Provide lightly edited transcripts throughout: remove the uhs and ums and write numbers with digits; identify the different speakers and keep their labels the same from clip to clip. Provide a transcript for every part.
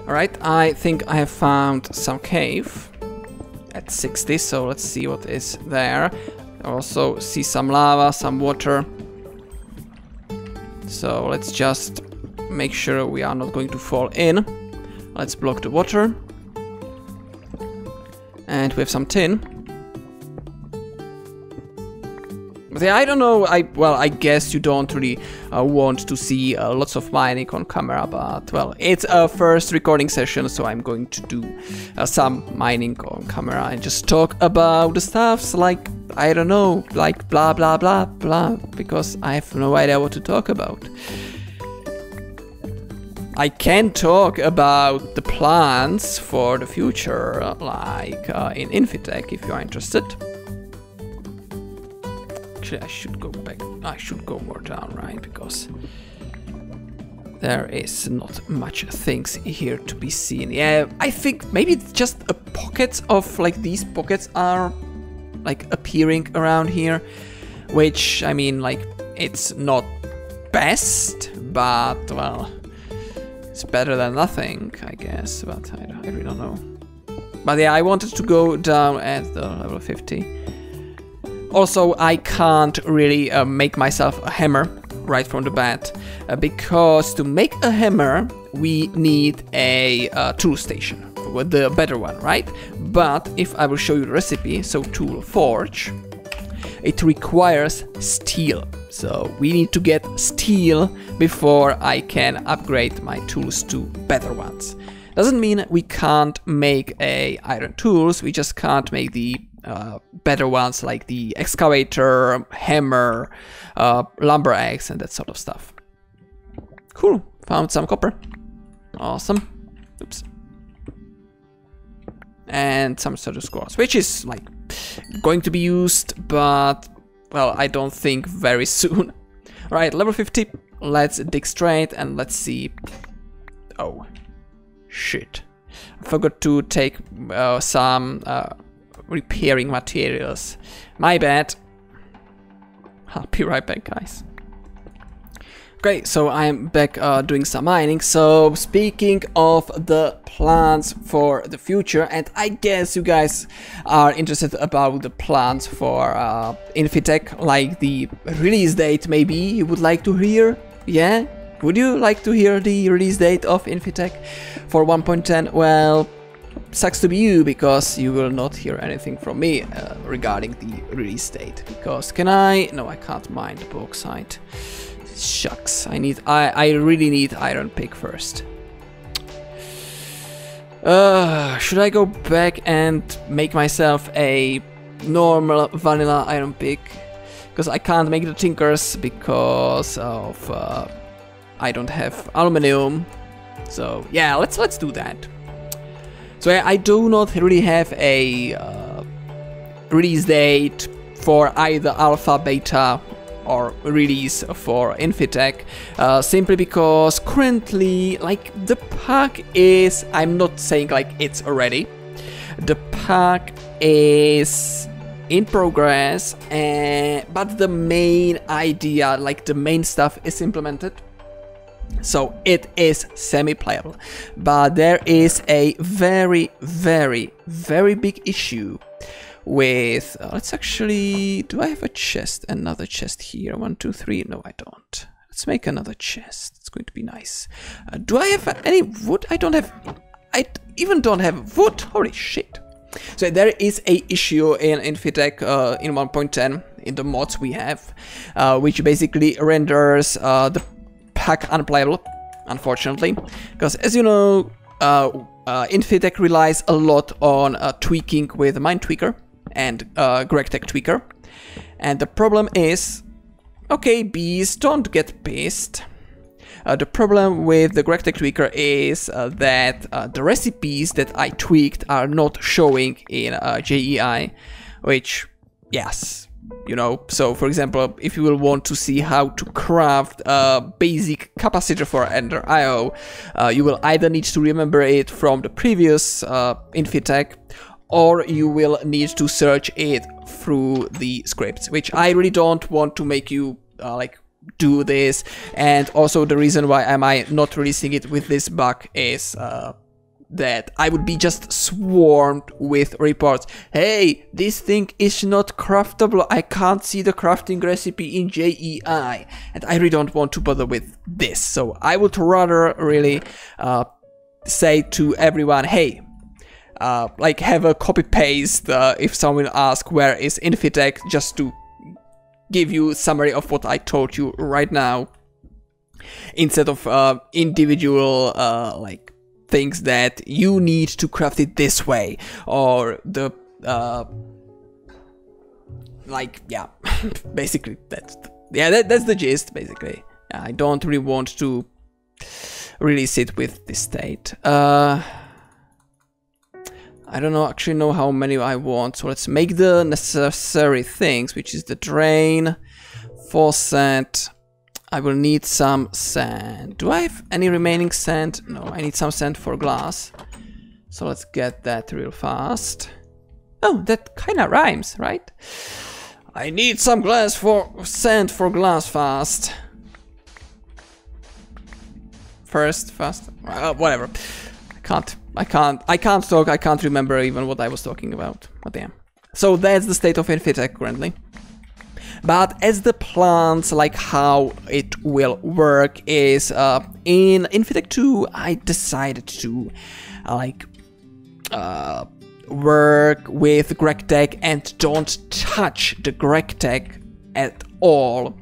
Speaker 1: Alright, I think I have found some cave at 60, so let's see what is there. I also see some lava, some water. So let's just make sure we are not going to fall in. Let's block the water. And we have some tin. But yeah, I don't know, well, I guess you don't really want to see lots of mining on camera, but well, it's a first recording session, so I'm going to do some mining on camera and just talk about the stuffs like, I don't know, like blah blah blah blah, because I have no idea what to talk about. I can talk about the plans for the future, like in Infitech, if you are interested. Actually, I should go back. I should go more down, right? Because there is not much things here to be seen. Yeah, I think maybe it's just a pockets of like these pockets are like appearing around here, which I mean, like it's not best, but well, it's better than nothing, I guess. But I really don't know. But yeah, I wanted to go down at the level 50. Also, I can't really make myself a hammer right from the bat, because to make a hammer, we need a tool station, with the better one, right? But if I will show you the recipe, so tool forge, it requires steel. So we need to get steel before I can upgrade my tools to better ones. Doesn't mean we can't make iron tools, we just can't make the better ones like the excavator, hammer, lumber axe, and that sort of stuff. Cool, found some copper. Awesome. Oops. And some status scores, which is like going to be used, but well, I don't think very soon. Right, level 50. Let's dig straight and let's see. Oh, shit! I forgot to take some repairing materials. My bad. I'll be right back, guys. Okay, so I'm back doing some mining. So speaking of the plans for the future, and I guess you guys are interested about the plans for Infitech, like the release date maybe you would like to hear? Yeah? Would you like to hear the release date of Infitech for 1.10? Well, sucks to be you, because you will not hear anything from me regarding the release date. Because can I? No, I can't mine the bauxite. Shucks, I really need iron pick first. Should I go back and make myself a normal vanilla iron pick? Because I can't make the tinkers because of I don't have aluminium. So yeah, let's do that. So I do not really have a release date for either alpha, beta, or release for Infitech, simply because currently, like, the pack is, I'm not saying like it's already, the pack is in progress, but the main idea, like the main stuff, is implemented. So it is semi-playable, but there is a very, very, very big issue with, let's actually, do I have a chest? Another chest here, 1, 2, 3, no I don't. Let's make another chest, it's going to be nice. Do I have any wood? I don't have, I even don't have wood, holy shit. So there is a issue in Infitech in 1.10, in the mods we have, which basically renders the pack unplayable, unfortunately, because as you know, Infitech relies a lot on tweaking with Mindtweaker and GregTech Tweaker, and the problem is, okay, bees, don't get pissed. The problem with the GregTech Tweaker is that the recipes that I tweaked are not showing in JEI, which, yes, you know, so for example, if you will want to see how to craft a basic capacitor for Ender IO, you will either need to remember it from the previous Infitech, or you will need to search it through the scripts, which I really don't want to make you like do this. And also the reason why am I not releasing it with this bug is that I would be just swarmed with reports. Hey, this thing is not craftable. I can't see the crafting recipe in JEI. And I really don't want to bother with this. So I would rather really say to everyone, hey, like have a copy paste if someone asks where is Infitech, just to give you a summary of what I told you right now, instead of individual like things that you need to craft it this way, or the like, yeah. Basically that's the gist. Basically, I don't really want to really sit with this state. I don't actually know how many I want, so let's make the necessary things, which is the drain, faucet. I will need some sand. Do I have any remaining sand? No, I need some sand for glass. So let's get that real fast. Oh, that kind of rhymes, right? I need some sand for glass fast. Fast. Whatever. I can't talk. I can't remember even what I was talking about. But damn. So that's the state of Infitech currently. But as the plans, like how it will work is in Infitech 2, I decided to work with GregTech and don't touch the GregTech at all.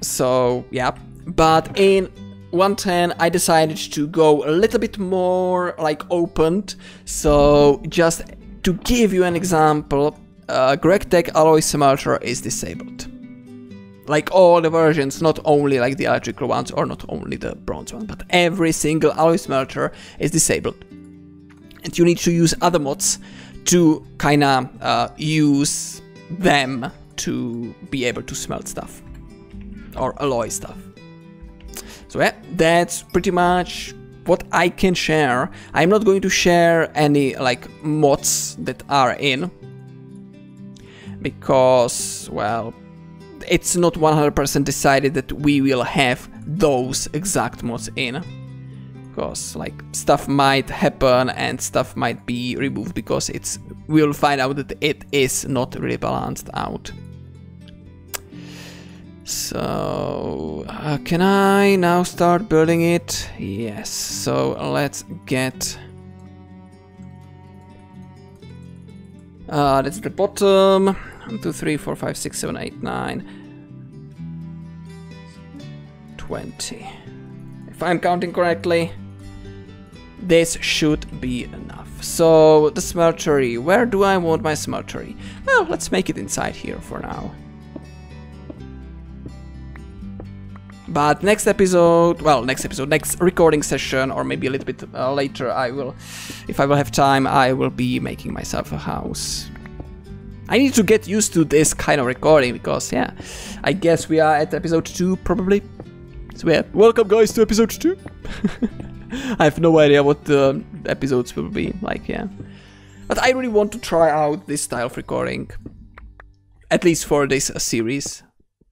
Speaker 1: So yeah, but in 110 I decided to go a little bit more like opened. So just to give you an example, GregTech alloy smelter is disabled. Like all the versions, not only like the electrical ones or not only the bronze one, but every single alloy smelter is disabled. And you need to use other mods to kinda use them to be able to smelt stuff or alloy stuff. So yeah, that's pretty much what I can share. I'm not going to share any like mods that are in, because, well, it's not 100% decided that we will have those exact mods in, because like stuff might happen and stuff might be removed because we'll find out that it is not really balanced out. So, can I now start building it? Yes, so let's get... that's the bottom. 1, 2, 3, 4, 5, 6, 7, 8, 9... 20. If I'm counting correctly, this should be enough. So, the smeltery. Where do I want my smeltery? Well, let's make it inside here for now. But next recording session, or maybe a little bit later, if I will have time, I will be making myself a house. I need to get used to this kind of recording, because yeah, I guess we are at episode 2 probably. So yeah, welcome guys to episode 2. I have no idea what the episodes will be like, yeah. But I really want to try out this style of recording, at least for this series.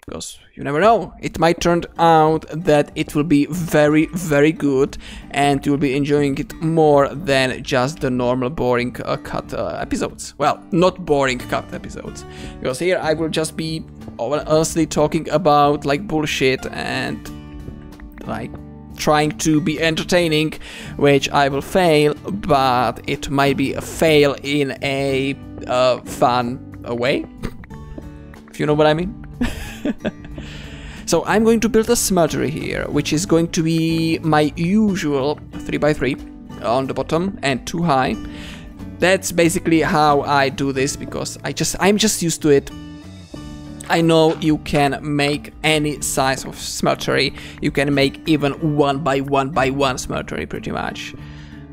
Speaker 1: Because you never know, it might turn out that it will be very, very good and you'll be enjoying it more than just the normal boring cut episodes. Well, not boring cut episodes, because here I will just be honestly talking about like bullshit and like trying to be entertaining, which I will fail, but it might be a fail in a fun way, if you know what I mean. So I'm going to build a smeltery here, which is going to be my usual 3x3 on the bottom and 2 high. That's basically how I do this, because I'm just used to it. I know you can make any size of smeltery. You can make even 1x1x1 smeltery pretty much,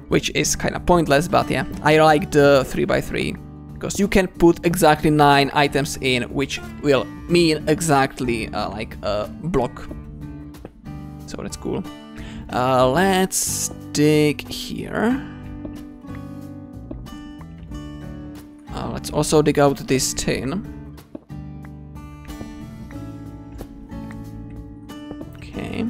Speaker 1: which is kind of pointless, but yeah, I like the 3x3. Because you can put exactly 9 items in, which will mean exactly like a block. So that's cool. Let's dig here. Let's also dig out this tin. Okay.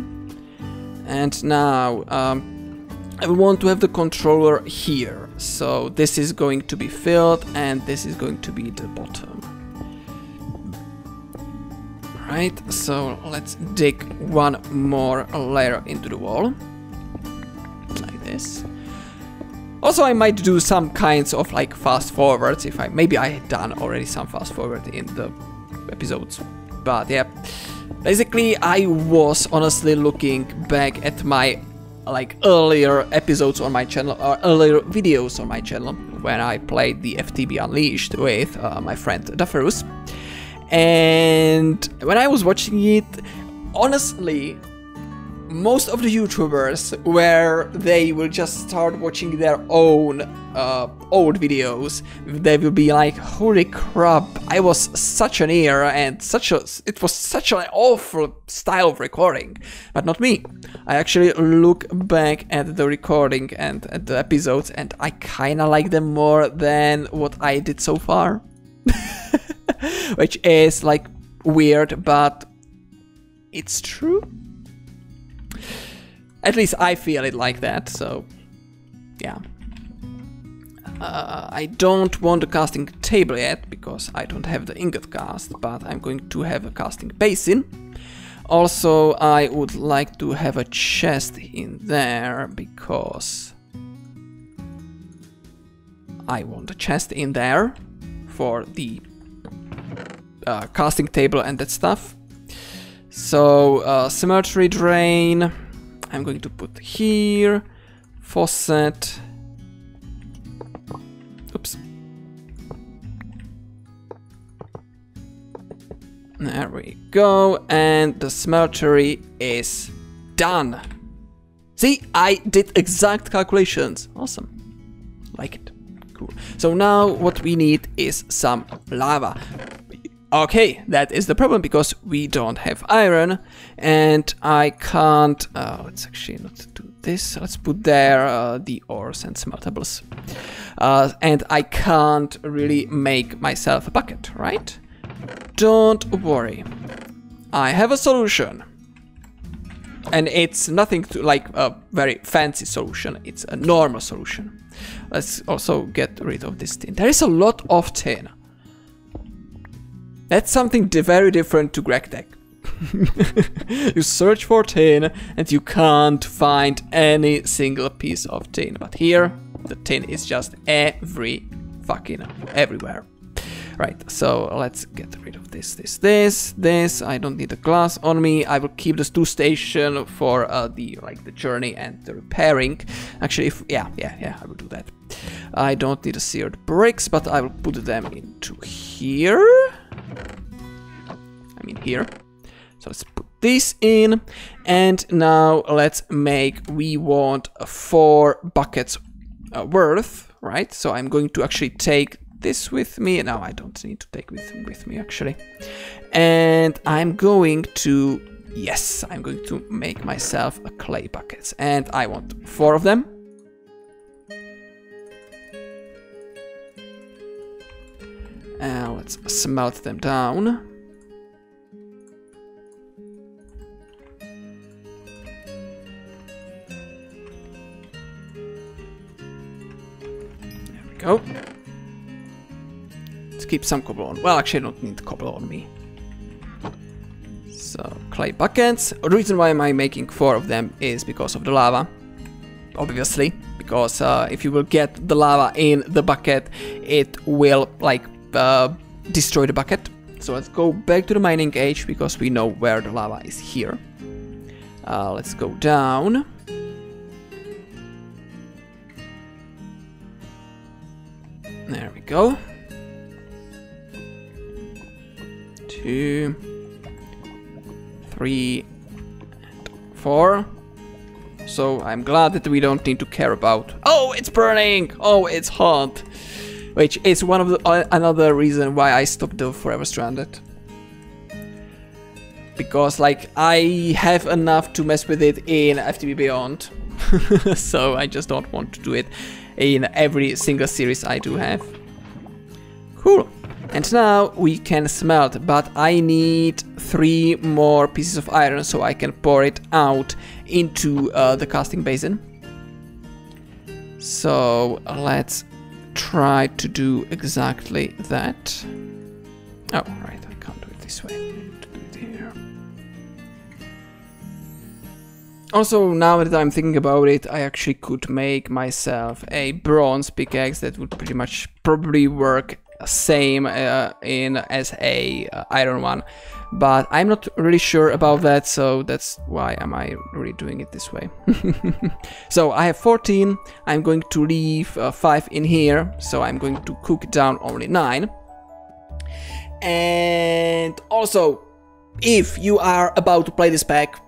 Speaker 1: And now I want to have the controller here. So this is going to be filled and this is going to be the bottom. Right, so let's dig one more layer into the wall. Like this. Also, I might do some kinds of like fast forwards if maybe I had done already some fast forward in the episodes. But yeah, basically I was honestly looking back at my like earlier episodes on my channel or earlier videos on my channel when I played the FTB Unleashed with my friend Dufferus. And when I was watching it, honestly, most of the YouTubers where they will just start watching their own old videos, they will be like, holy crap, I was such an ear and it was such an awful style of recording. But not me. I actually look back at the recording and at the episodes and I kinda like them more than what I did so far. Which is like weird, but it's true. At least I feel it like that, so yeah. I don't want a casting table yet, because I don't have the ingot cast, but I'm going to have a casting basin. Also, I would like to have a chest in there, because I want a chest in there for the casting table and that stuff. So, smeltery drain, I'm going to put here, faucet, oops, there we go, and the smeltery is done. See, I did exact calculations, awesome, like it, cool. So now what we need is some lava. Okay, that is the problem, because we don't have iron, and I can't... let's actually not do this. Let's put there the ores and smeltables. And I can't really make myself a bucket, right? Don't worry. I have a solution. And it's nothing to like a very fancy solution. It's a normal solution. Let's also get rid of this tin. There is a lot of tin. That's something very different to GregTech. You search for tin and you can't find any single piece of tin. But here, the tin is just everywhere. Right, so let's get rid of this. I don't need the glass on me. I will keep the 2 station for the journey and the repairing. Actually, yeah, I will do that. I don't need the seared bricks, but I will put them into here. I mean here. So let's put this in, and now let's make, we want 4 buckets worth, right? So I'm going to actually take this with me. No, I don't need to take with me actually. And I'm going to, yes, I'm going to make myself a clay buckets, and I want 4 of them. And let's smelt them down. There we go. Let's keep some cobble on. Well, actually I don't need cobble on me. So, clay buckets. The reason why am I making 4 of them is because of the lava. Obviously. Because if you will get the lava in the bucket, it will destroy the bucket. So let's go back to the mining age, because we know where the lava is here. Let's go down. There we go. 2, 3, and 4. So I'm glad that we don't need to care about... Oh, it's burning! Oh, it's hot! Which is one of the another reason why I stopped the Forever Stranded. Because I have enough to mess with it in FTB Beyond. So I just don't want to do it in every single series I do have. Cool. And now we can smelt, but I need 3 more pieces of iron so I can pour it out into the casting basin. So let's try to do exactly that. Oh, right, I can't do it this way. I need to do it here. Also, now that I'm thinking about it, I actually could make myself a bronze pickaxe that would pretty much probably work same as a iron one, but I'm not really sure about that, so that's why am I really doing it this way. So I have 14, I'm going to leave 5 in here, so I'm going to cook down only 9. And also, if you are about to play this pack,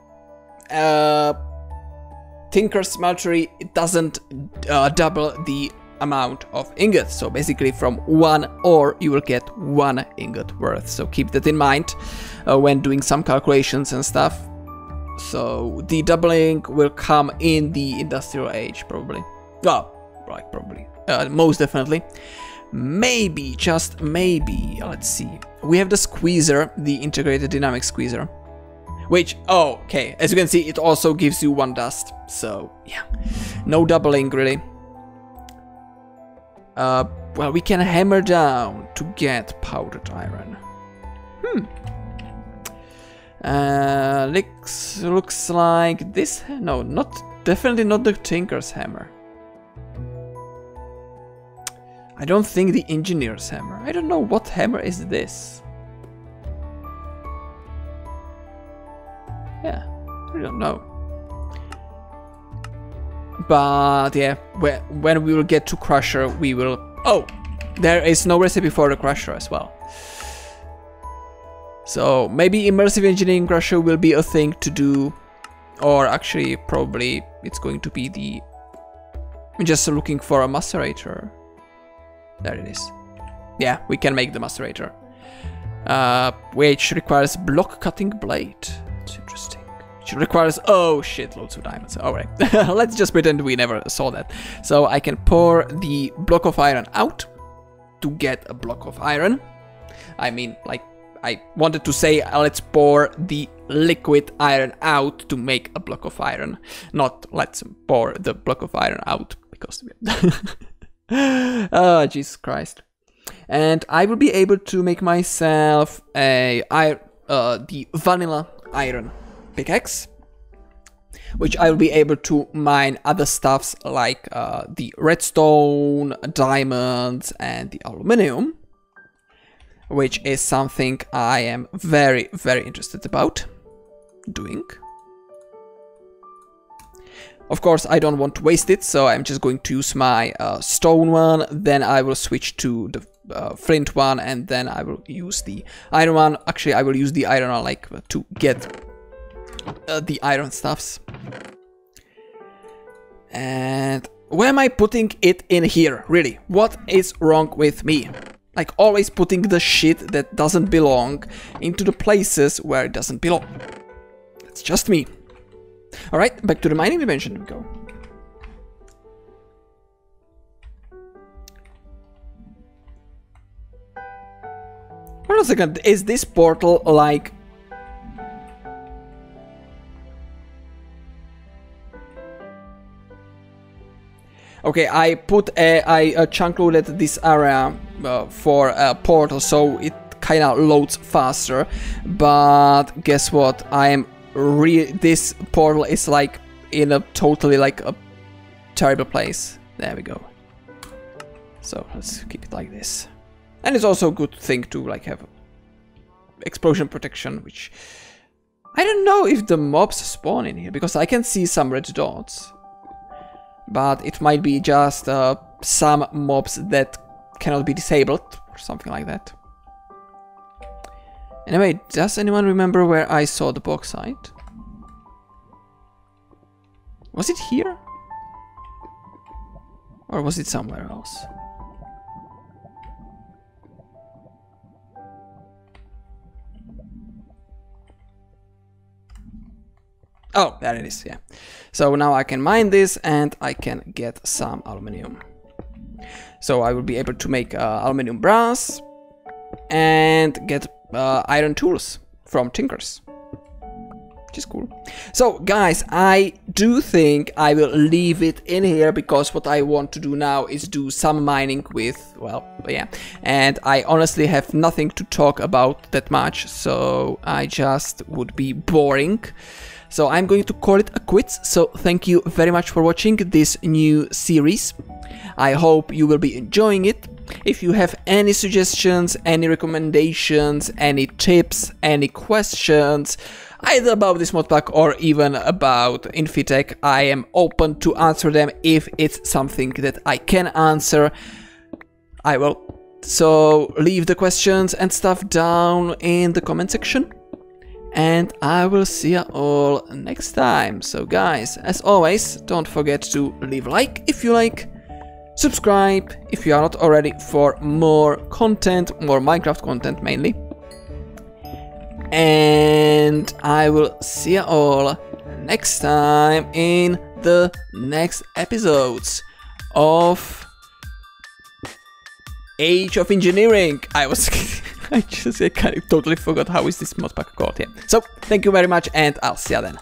Speaker 1: Tinker's Smeltery, it doesn't double the amount of ingots, so basically from 1 ore you will get 1 ingot worth, so keep that in mind when doing some calculations and stuff. So the doubling will come in the industrial age, probably. Well, right, probably, most definitely. Maybe, just maybe, let's see, we have the squeezer, the integrated dynamic squeezer, which, oh, okay, as you can see, it also gives you 1 dust, so yeah, no doubling really. Well, we can hammer down to get powdered iron. Looks like this. No, definitely not the Tinker's hammer. I don't think the engineer's hammer. I don't know what hammer is this. Yeah, I don't know. But yeah, when we will get to Crusher, we will... Oh, there is no recipe for the Crusher as well. So maybe immersive engineering Crusher will be a thing to do, or actually probably it's going to be the... I'm just looking for a macerator. There it is. Yeah, we can make the macerator, which requires block cutting blade. It's interesting. Which requires, oh shit, loads of diamonds. Alright, let's just pretend we never saw that. So I can pour the block of iron out to get a block of iron. I mean, like, I wanted to say let's pour the liquid iron out to make a block of iron. Not let's pour the block of iron out, because... Oh, Jesus Christ. And I will be able to make myself the vanilla iron pickaxe, which I will be able to mine other stuffs like the redstone, diamonds, and the aluminium, which is something I am very, very interested about doing. Of course, I don't want to waste it, so I'm just going to use my stone one, then I will switch to the flint one, and then I will use the iron one. Actually, I will use the iron one like to get the iron stuffs. And where am I putting it in here, really? What is wrong with me? Like, always putting the shit that doesn't belong into the places where it doesn't belong. That's just me. Alright, back to the mining dimension we go. Hold on a second, is this portal like... Okay, I put I chunk loaded this area for a portal, so it kind of loads faster. But guess what? This portal is like in a totally like a terrible place. There we go. So let's keep it like this. And it's also a good thing to like have explosion protection, which I don't know if the mobs spawn in here, because I can see some red dots. But it might be just some mobs that cannot be disabled or something like that. Anyway, does anyone remember where I saw the bauxite? Was it here? Or was it somewhere else? Oh, there it is, yeah. So now I can mine this and I can get some aluminium. So I will be able to make aluminium brass and get iron tools from Tinkers. which is cool. So guys, I do think I will leave it in here because what I want to do now is do some mining with, well, yeah, and I honestly have nothing to talk about that much, so I just would be boring. So I'm going to call it a quits. So thank you very much for watching this new series. I hope you will be enjoying it. If you have any suggestions, any recommendations, any tips, any questions, either about this mod pack or even about Infitech, I am open to answer them. If it's something that I can answer, I will. So leave the questions and stuff down in the comment section, and I will see you all next time. So guys, as always, don't forget to leave a like if you like, subscribe if you are not already for more content, more Minecraft content mainly. And I will see you all next time in the next episodes of Age of Engineering. I kind of totally forgot how is this mod pack called here. So thank you very much, and I'll see you then.